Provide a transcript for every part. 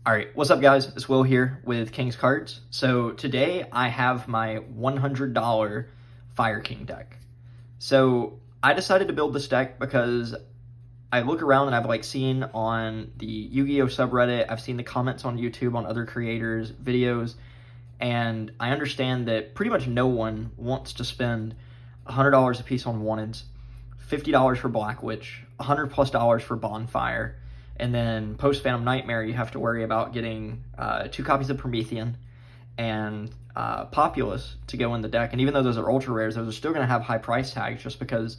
All right, what's up guys? It's Will here with King's Cards. So today I have my $100 Fire King deck. So I decided to build this deck because I look around and I've seen on the Yugioh subreddit, I've seen the comments on YouTube on other creators' videos, and I understand that pretty much no one wants to spend $100 a piece on Wanteds, $50 for Black Witch, $100+ for Bonfire, and then post Phantom Nightmare, you have to worry about getting 2 copies of Promethean and Populous to go in the deck. And even though those are ultra rares, those are still going to have high price tags just because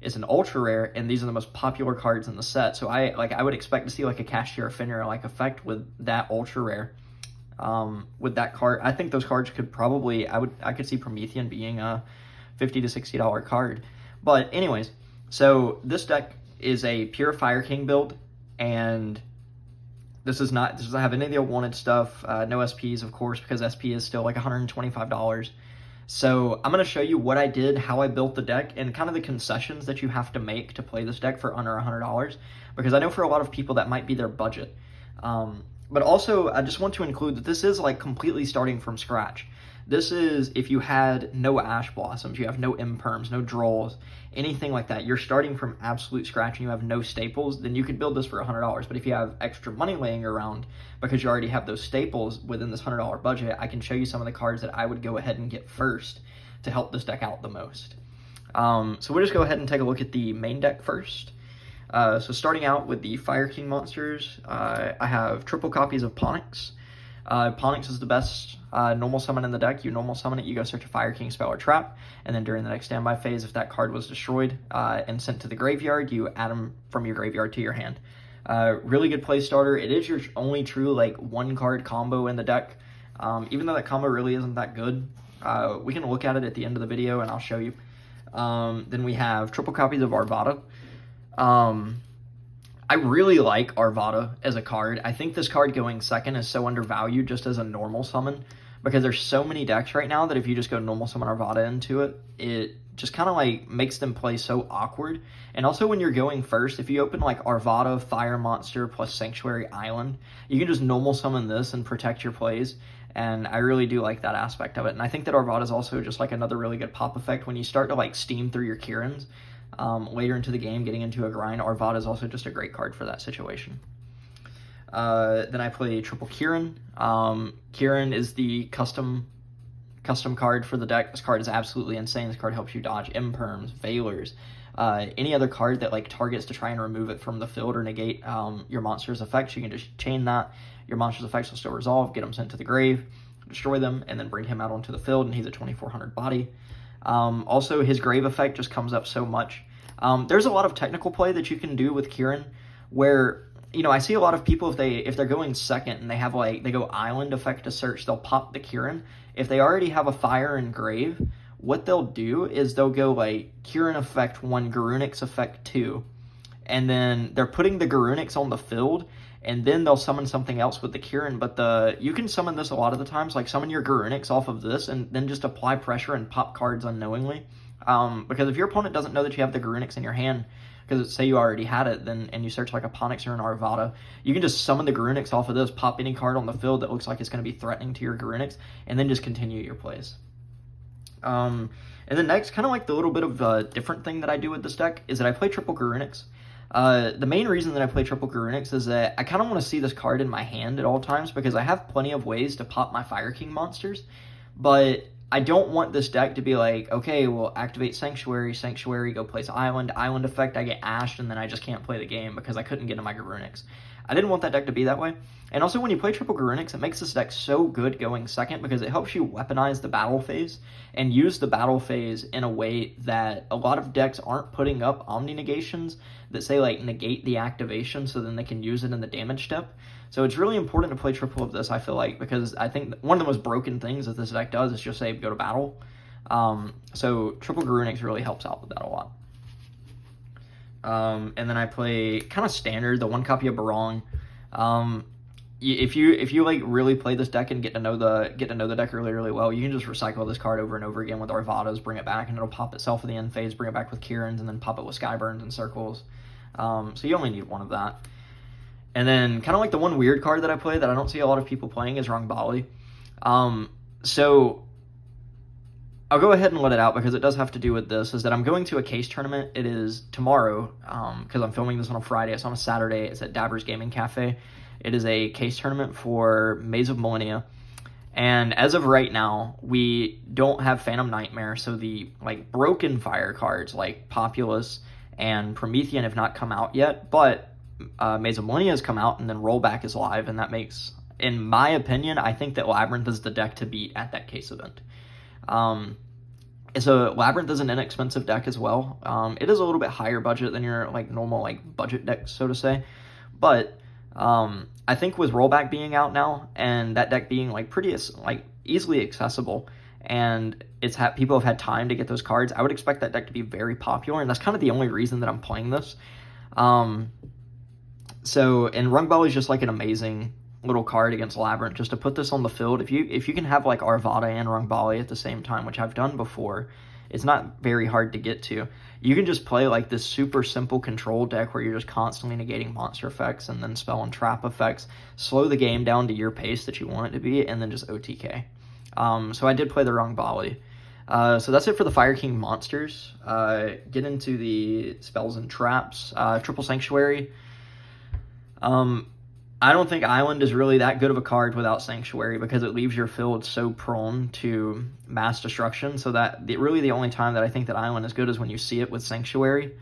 it's an ultra rare, and these are the most popular cards in the set. So I would expect to see a Cashier Fenrir effect with that ultra rare. With that card, I think those cards could probably I could see Promethean being a $50 to $60 card. But anyways, so this deck is a pure Fire King build. And this doesn't have any of the wanted stuff, no SPs, of course, because SP is still $125. So I'm going to show you what I did, how I built the deck, and kind of the concessions that you have to make to play this deck for under $100, because I know for a lot of people that might be their budget. But also, I just want to include that this is completely starting from scratch. This is if you had no Ash Blossoms, you have no Imperms, no Drolls, anything like that. You're starting from absolute scratch and you have no staples, then you could build this for $100. But if you have extra money laying around because you already have those staples within this $100 budget, I can show you some of the cards that I would go ahead and get first to help this deck out the most. So we'll just go ahead and take a look at the main deck first. So starting out with the Fire King monsters, I have triple copies of Ponix. Ponix is the best normal summon in the deck. You normal summon it, you go search a Fire King spell or trap, and then during the next standby phase, if that card was destroyed and sent to the graveyard, you add them from your graveyard to your hand. Really good play starter. It is your only true one card combo in the deck. Even though that combo really isn't that good, we can look at it at the end of the video and I'll show you. Then we have triple copies of Arvada. I really like Arvada as a card. I think this card going second is so undervalued just as a normal summon, because there's so many decks right now that if you just go normal summon Arvada into it, it just kind of makes them play so awkward. And also when you're going first, if you open Arvada, Fire Monster plus Sanctuary Island, you can just normal summon this and protect your plays. And I really do like that aspect of it. And I think that Arvada is also just another really good pop effect when you start to steam through your Kirans. Later into the game, getting into a grind, Arvada is also just a great card for that situation. Then I play triple Kiran. Kiran is the custom card for the deck. This card is absolutely insane. This card helps you dodge Imperms, Veilers, any other card that targets to try and remove it from the field or negate your monster's effects. You can just chain that. Your monster's effects will still resolve, get them sent to the grave, destroy them, and then bring him out onto the field, and he's a 2400 body. Also, his grave effect just comes up so much. There's a lot of technical play that you can do with Kiran where, I see a lot of people, if they're going second and they have they go Island effect to search, they'll pop the Kiran. If they already have a Fire and Grave, what they'll do is they'll go Kiran effect 1, Garunix effect 2, and then they're putting the Garunix on the field, and then they'll summon something else with the Kiran. But you can summon this a lot of the times, summon your Garunix off of this and then just apply pressure and pop cards unknowingly. Because if your opponent doesn't know that you have the Garunix in your hand, because say you already had it, and you search a Ponix or an Arvada, you can just summon the Garunix off of this, pop any card on the field that looks like it's going to be threatening to your Garunix, and then just continue your plays. And then next, kind of the little bit of a different thing that I do with this deck is that I play triple Garunix. The main reason that I play triple Garunix is that I kind of want to see this card in my hand at all times, because I have plenty of ways to pop my Fire King monsters, but I don't want this deck to be okay, well, activate Sanctuary, go place Island effect, I get ashed, and then I just can't play the game because I couldn't get into my Garunix. I didn't want that deck to be that way. And also, when you play triple Garunix, it makes this deck so good going second because it helps you weaponize the battle phase and use the battle phase in a way that a lot of decks aren't putting up Omni negations that say negate the activation so then they can use it in the damage step. So it's really important to play triple of this, I feel because I think one of the most broken things that this deck does is just say go to battle. So triple Garunix really helps out with that a lot. And then I play kind of standard, the 1 copy of Barong. If you really play this deck and get to know the deck really well, you can just recycle this card over and over again with Arvadas, bring it back, and it'll pop itself in the end phase, bring it back with Kirans, and then pop it with Skyburns and Circles. So you only need one of that. And then kind of like the one weird card that I play that I don't see a lot of people playing is Rangbali. So I'll go ahead and let it out because it does have to do with this, is that I'm going to a case tournament. It is tomorrow, because I'm filming this on a Friday. It's on a Saturday. It's at Dabbers Gaming Cafe. It is a case tournament for Maze of Millennia. And as of right now, we don't have Phantom Nightmare, so the like broken fire cards like Populous and Promethean have not come out yet, but Maze of Millennia has come out, and then Rollback is live, and that makes, in my opinion, I think that Labyrinth is the deck to beat at that case event. So Labyrinth is an inexpensive deck as well. It is a little bit higher budget than your like normal like budget deck, so to say, but I think with Rollback being out now and that deck being like pretty like easily accessible, and people have had time to get those cards, I would expect that deck to be very popular, and that's kind of the only reason that I'm playing this. So, and Rungball is just like an amazing little card against Labyrinth. Just to put this on the field, if you can have like Arvada and Rungbali at the same time, which I've done before, it's not very hard to get to. You can just play like this super simple control deck where you're just constantly negating monster effects and then spell and trap effects, slow the game down to your pace that you want it to be, and then just OTK. So I did play the Rungbali. So that's it for the Fire King monsters. Get into the spells and traps. Triple Sanctuary. I don't think Island is really that good of a card without Sanctuary because it leaves your field so prone to mass destruction, so that really the only time that I think that Island is good is when you see it with Sanctuary.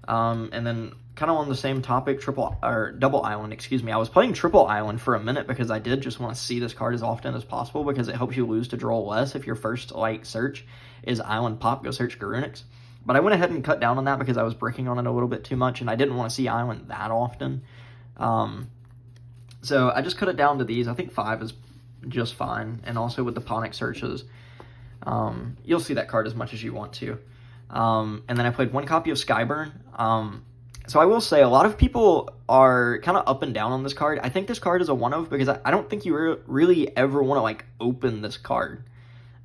And then kind of on the same topic, Double Island, excuse me. I was playing Triple Island for a minute because I did just want to see this card as often as possible because it helps you lose to draw less if your first like search is Island Pop, go search Garunix. But I went ahead and cut down on that because I was bricking on it a little bit too much, and I didn't want to see Island that often. So I just cut it down to these. I think 5 is just fine. And also with the Ponic searches, you'll see that card as much as you want to. And then I played 1 copy of Skyburn. So I will say a lot of people are kind of up and down on this card. I think this card is a one of because I don't think you really ever want to like open this card.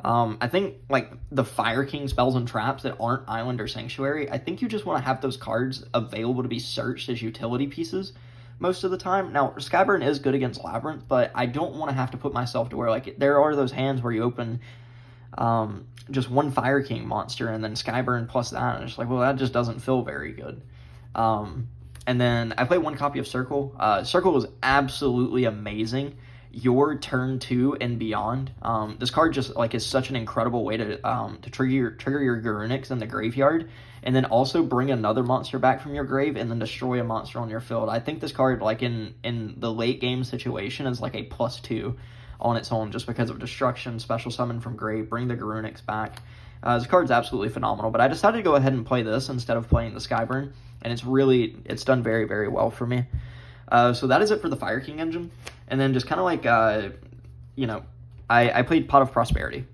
I think like the Fire King spells and traps that aren't Island or Sanctuary, I think you just want to have those cards available to be searched as utility pieces most of the time. Now, Skyburn is good against Labyrinth, but I don't want to have to put myself to where, like, there are those hands where you open just 1 Fire King monster and then Skyburn plus that, and it's like, well, that just doesn't feel very good. And then I played 1 copy of Circle. Circle was absolutely amazing. Your turn 2 and beyond. This card just, like, is such an incredible way to trigger your Garunix in the graveyard, and then also bring another monster back from your grave and then destroy a monster on your field. I think this card, like in the late game situation, is like a +2 on its own just because of destruction, special summon from grave, bring the Garunix back. This card's absolutely phenomenal, but I decided to go ahead and play this instead of playing the Skyburn, and it's done very, very well for me. So that is it for the Fire King engine. And then just kind of like, I played Pot of Prosperity.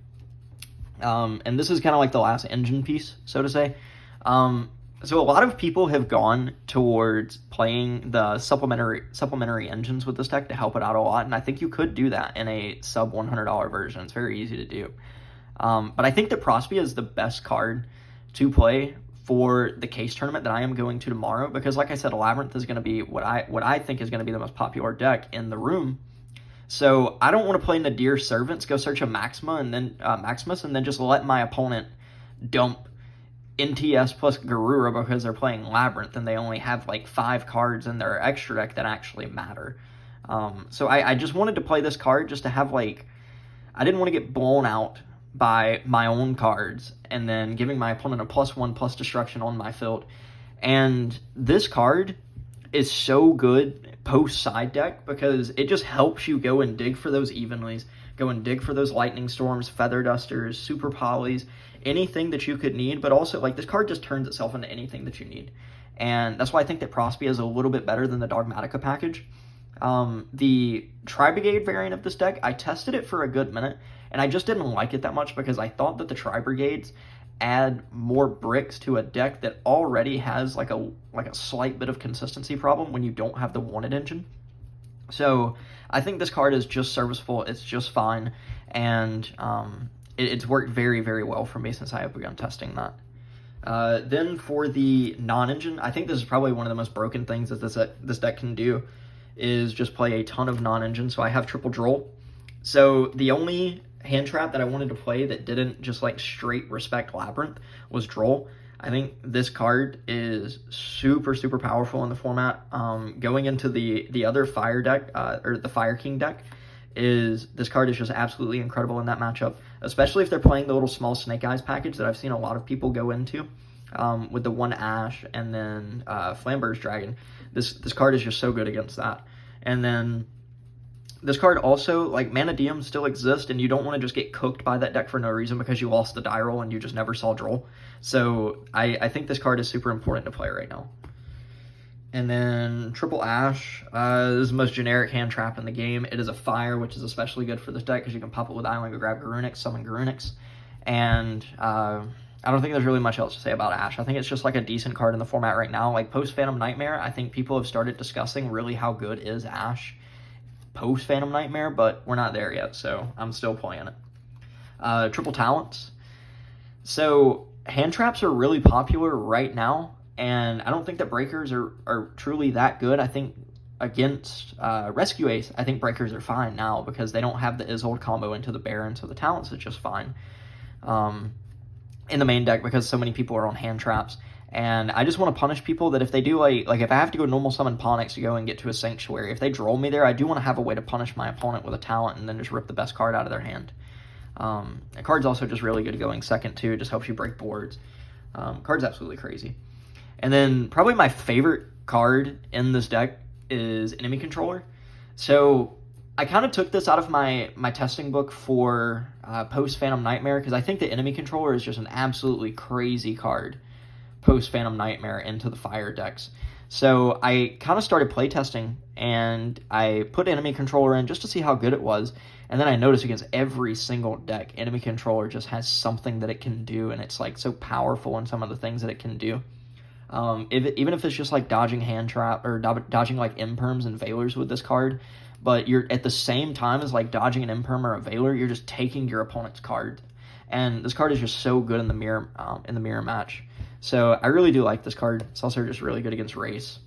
And this is kind of like the last engine piece, so to say. So a lot of people have gone towards playing the supplementary engines with this deck to help it out a lot, and I think you could do that in a sub $100 version. It's very easy to do. But I think that Prospia is the best card to play for the case tournament that I am going to tomorrow, because like I said, Labyrinth is going to be what I think is going to be the most popular deck in the room. So I don't want to play Nadir Servants, go search a Maximus, and then just let my opponent dump NTS plus Garura because they're playing Labyrinth and they only have like 5 cards in their extra deck that actually matter. So I just wanted to play this card just to have like, I didn't want to get blown out by my own cards and then giving my opponent a +1 destruction on my field. And this card is so good post side deck because it just helps you go and dig for those Evenlies, go and dig for those Lightning Storms, Feather Dusters, Super Polys, anything that you could need. But also, like, this card just turns itself into anything that you need. And that's why I think that Prospia is a little bit better than the Dogmatica package. The Tri-Brigade variant of this deck, I tested it for a good minute, and I just didn't like it that much because I thought that the Tri-Brigades add more bricks to a deck that already has like a slight bit of consistency problem when you don't have the wanted engine. So I think this card is just serviceable. It's just fine, and it's worked very, very well for me since I have begun testing that. Then for the non-engine, I think this is probably one of the most broken things that this deck can do, is just play a ton of non-engine. So I have triple Droll. So the only hand trap that I wanted to play that didn't just like straight respect Labyrinth was Droll. I think this card is super, super powerful in the format. Going into the other Fire deck, or the Fire King deck, this card is just absolutely incredible in that matchup, especially if they're playing the little small Snake Eyes package that I've seen a lot of people go into, with the 1 Ash and then Flamber's Dragon. This card is just so good against that. And then this card also, like, Mana Diem still exists, and you don't want to just get cooked by that deck for no reason because you lost the die roll and you just never saw Droll. So I think this card is super important to play right now. And then Triple Ash, this is the most generic hand trap in the game. It is a fire, which is especially good for this deck because you can pop it with Island, go grab Garunix, summon Garunix. And I don't think there's really much else to say about Ash. I think it's just like a decent card in the format right now. Like post-Phantom Nightmare, I think people have started discussing really how good is Ash post-Phantom Nightmare, but we're not there yet, so I'm still playing it. Triple Talents. So hand traps are really popular right now, and I don't think that breakers are truly that good. I think against Rescue Ace, I think breakers are fine now because they don't have the Isolde combo into the Baron, so the Talents is just fine in the main deck because so many people are on hand traps. And I just want to punish people that if they do, like if I have to go normal summon Ponix to go and get to a Sanctuary, if they Droll me there, I do want to have a way to punish my opponent with a talent and then just rip the best card out of their hand. The card's also just really good going second, too. It just helps you break boards. Card's absolutely crazy. And then probably my favorite card in this deck is Enemy Controller. So I kind of took this out of my testing book for post-Phantom Nightmare because I think the Enemy Controller is just an absolutely crazy card post-Phantom Nightmare into the Fire decks. So I kind of started playtesting, and I put Enemy Controller in just to see how good it was, and then I noticed against every single deck, Enemy Controller just has something that it can do, and it's like so powerful in some of the things that it can do. Even if it's just like dodging hand trap, or dodging like imperms and Veilers with this card, but you're at the same time as like dodging an imperm or a Veiler, you're just taking your opponent's card. And this card is just so good in the mirror match. So I really do like this card. It's also just really good against Race.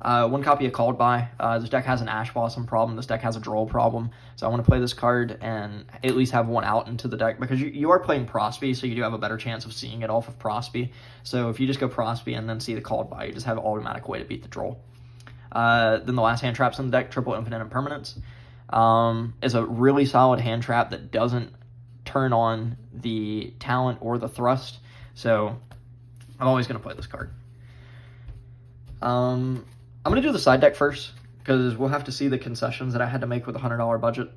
1 copy of Called By. This deck has an Ash Blossom problem. This deck has a Droll problem. So I want to play this card and at least have one out into the deck because you are playing Prosby, so you do have a better chance of seeing it off of Prosby. So if you just go Prosby and then see the Called By, you just have an automatic way to beat the Droll. Then the last hand traps in the deck, Triple Infinite Impermanence, is a really solid hand trap that doesn't turn on the talent or the thrust. So I'm always going to play this card. I'm going to do the side deck first because we'll have to see the concessions that I had to make with a $100 budget.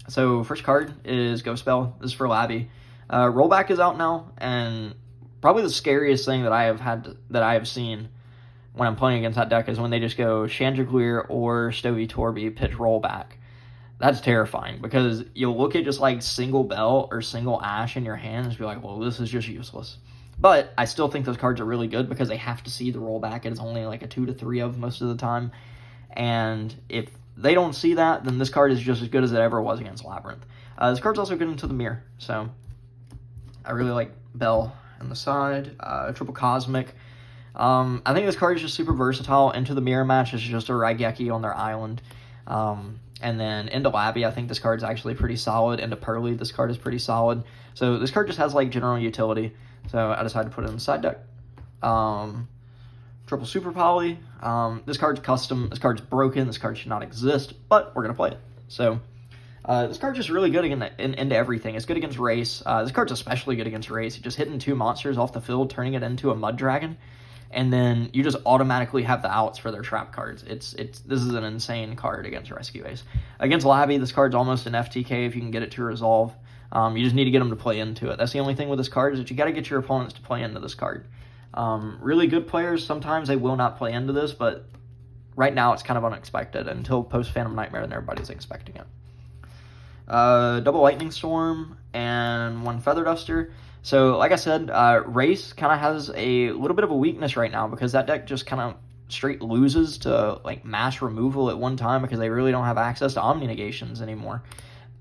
So first card is Ghost Spell. This is for Labby. Rollback is out now, and probably the scariest thing that I have seen when I'm playing against that deck is when they just go Chandragleer or Stovey Torby, pitch Rollback. That's terrifying because you'll look at just like single Bell or single Ash in your hand and be like, well, this is just useless. But I still think those cards are really good because they have to see the Rollback. It's only like a 2 to 3 of most of the time. And if they don't see that, then this card is just as good as it ever was against Labyrinth. This card's also good into the mirror. So I really like Bell on the side. Triple Cosmic. I think this card is just super versatile. Into the mirror match is just a Raigeki on their island. And then into Labby, I think this card is actually pretty solid. Into Pearly, this card is pretty solid. So this card just has like general utility. So I decided to put it in the side deck. Triple Super Poly. This card's custom. This card's broken. This card should not exist, but we're going to play it. So this card's just really good into everything. It's good against Race. This card's especially good against Race. Just hitting 2 monsters off the field, turning it into a Mud Dragon, and then you just automatically have the outs for their trap cards. This is an insane card against Rescue Ace. Against Labby, this card's almost an FTK if you can get it to resolve. You just need to get them to play into it. That's the only thing with this card is that you got to get your opponents to play into this card. Really good players, sometimes they will not play into this, but right now it's kind of unexpected until post-Phantom Nightmare and everybody's expecting it. Double Lightning Storm and 1 Feather Duster. So, like I said, Race kind of has a little bit of a weakness right now because that deck just kind of straight loses to like mass removal at one time because they really don't have access to Omni Negations anymore.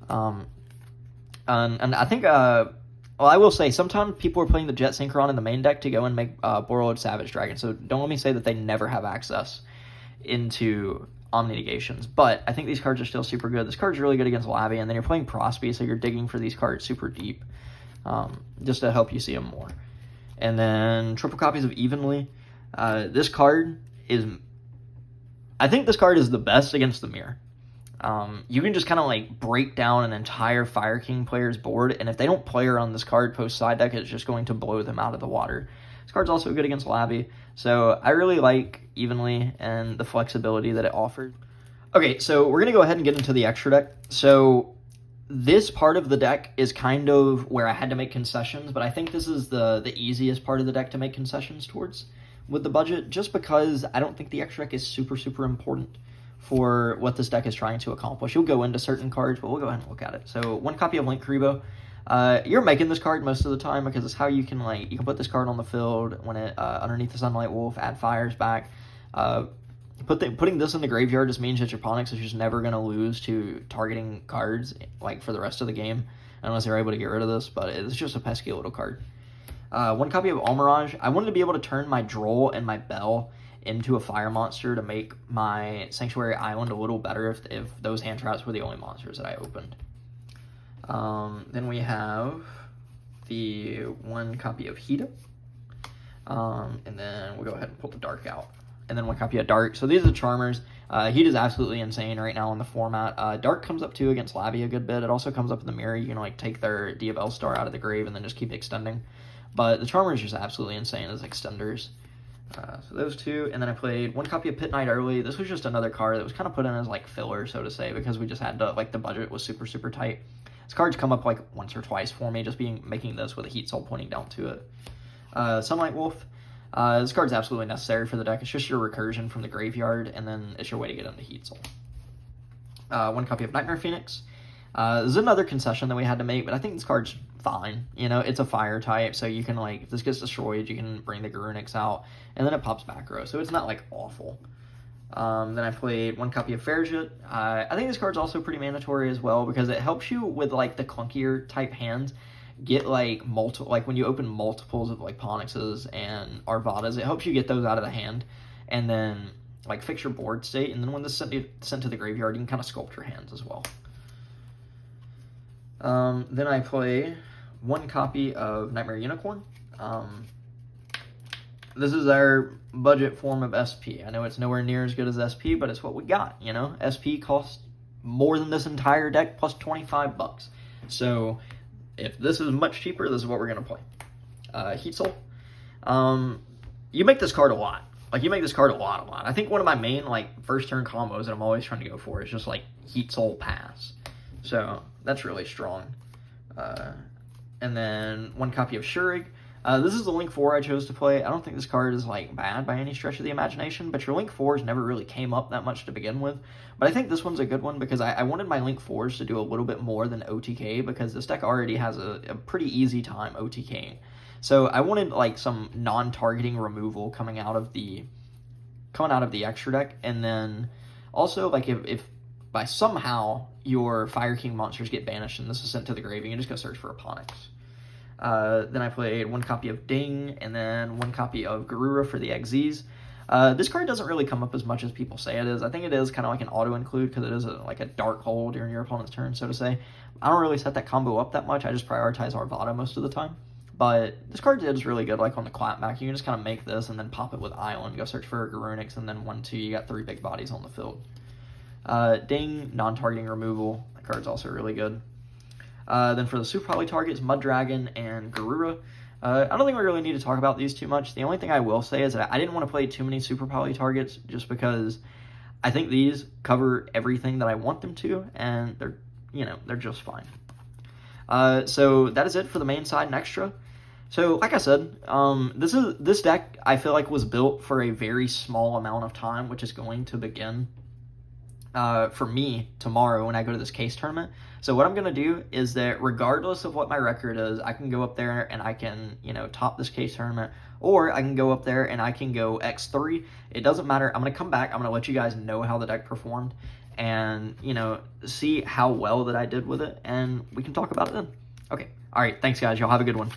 And I think, well, I will say, sometimes people are playing the Jet Synchron in the main deck to go and make Borreload Savage Dragon, so don't let me say that they never have access into Omni Negations, but I think these cards are still super good. This card's really good against Labby, and then you're playing Prosby, so you're digging for these cards super deep, just to help you see them more. And then triple copies of Evenly. This card is, I think this card is the best against the mirror. You can just kind of like break down an entire Fire King player's board, and if they don't play around this card post side deck, it's just going to blow them out of the water. This card's also good against Labby, so I really like Evenly and the flexibility that it offers. Okay, so we're going to go ahead and get into the extra deck. So this part of the deck is kind of where I had to make concessions, but I think this is the easiest part of the deck to make concessions towards with the budget, just because I don't think the extra deck is super, super important for what this deck is trying to accomplish. You'll go into certain cards, but we'll go ahead and look at it. So one copy of Link Karibo. You're making this card most of the time because it's how you can you can put this card on the field when it underneath the Sunlight Wolf, add fires back. Putting this in the graveyard just means that your Ponix is just never going to lose to targeting cards like for the rest of the game unless they're able to get rid of this, but it's just a pesky little card. One copy of Almirage. I wanted to be able to turn my Droll and my Bell into a fire monster to make my Sanctuary Island a little better if those hand traps were the only monsters that I opened. Then we have the one copy of Hida. And then we'll go ahead and pull the Dark out. And then one copy of Dark. So these are the Charmers. Heat is absolutely insane right now in the format. Dark comes up too against Labby a good bit. It also comes up in the mirror. You can like take their Diabell Star out of the grave and then just keep extending. But the Charmer is just absolutely insane as extenders. So those two, and then I played one copy of Pit Knight early. This was just another card that was kind of put in as like filler, so to say, because we just had to, like, the budget was super, super tight. This card's come up like once or twice for me, just making this with a Heat Soul pointing down to it. Sunlight Wolf. This card's absolutely necessary for the deck. It's just your recursion from the graveyard, and then it's your way to get into Heat Soul. One copy of Nightmare Phoenix. This is another concession that we had to make, but I think this card's fine. You know, it's a fire type, so you can, like, if this gets destroyed, you can bring the Garunix out, and then it pops back row, so it's not, like, awful. Then I played one copy of Fairjet. I think this card's also pretty mandatory as well, because it helps you with, like, the clunkier type hands get, like, when you open multiples of, like, Ponixes and Arvadas, it helps you get those out of the hand, and then, like, fix your board state, and then when this is sent to the graveyard, you can kind of sculpt your hands as well. Then I play one copy of Nightmare Unicorn. This is our budget form of SP. I know it's nowhere near as good as SP, but it's what we got, you know? SP costs more than this entire deck plus $25. So if this is much cheaper, this is what we're going to play. Heat Soul. You make this card a lot. Like, you make this card a lot. I think one of my main, like, first turn combos that I'm always trying to go for is just, like, Heat Soul Pass. So that's really strong. And then one copy of Shurig. This is the Link 4 I chose to play. I don't think this card is, like, bad by any stretch of the imagination, but your Link 4s never really came up that much to begin with. But I think this one's a good one because I wanted my Link 4s to do a little bit more than OTK, because this deck already has a pretty easy time OTKing. So I wanted, like, some non-targeting removal coming out of the extra deck, and then also, like, if by somehow your Fire King monsters get banished and this is sent to the grave, you can just go search for a Ponix. Then I played one copy of Ding, and then one copy of Garura for the XZs. This card doesn't really come up as much as people say it is. I think it is kind of like an auto-include because it is like a dark hole during your opponent's turn, so to say. I don't really set that combo up that much. I just prioritize Arvada most of the time. But this card is really good, like on the clapback. You can just kind of make this and then pop it with Island, go search for a Garunix, and then 1-2, you got 3 big bodies on the field. Ding, non-targeting removal. That card's also really good. Then for the super poly targets, Mud Dragon and Garura. I don't think we really need to talk about these too much. The only thing I will say is that I didn't want to play too many super poly targets just because I think these cover everything that I want them to, and they're just fine. So that is it for the main side and extra. So like I said, this deck I feel like was built for a very small amount of time, which is going to begin for me tomorrow when I go to this case tournament. So what I'm going to do is that regardless of what my record is, I can go up there and I can, top this case tournament, or I can go up there and I can go X3. It doesn't matter. I'm going to come back. I'm going to let you guys know how the deck performed and, see how well that I did with it, and we can talk about it then. Okay. All right. Thanks, guys. Y'all have a good one.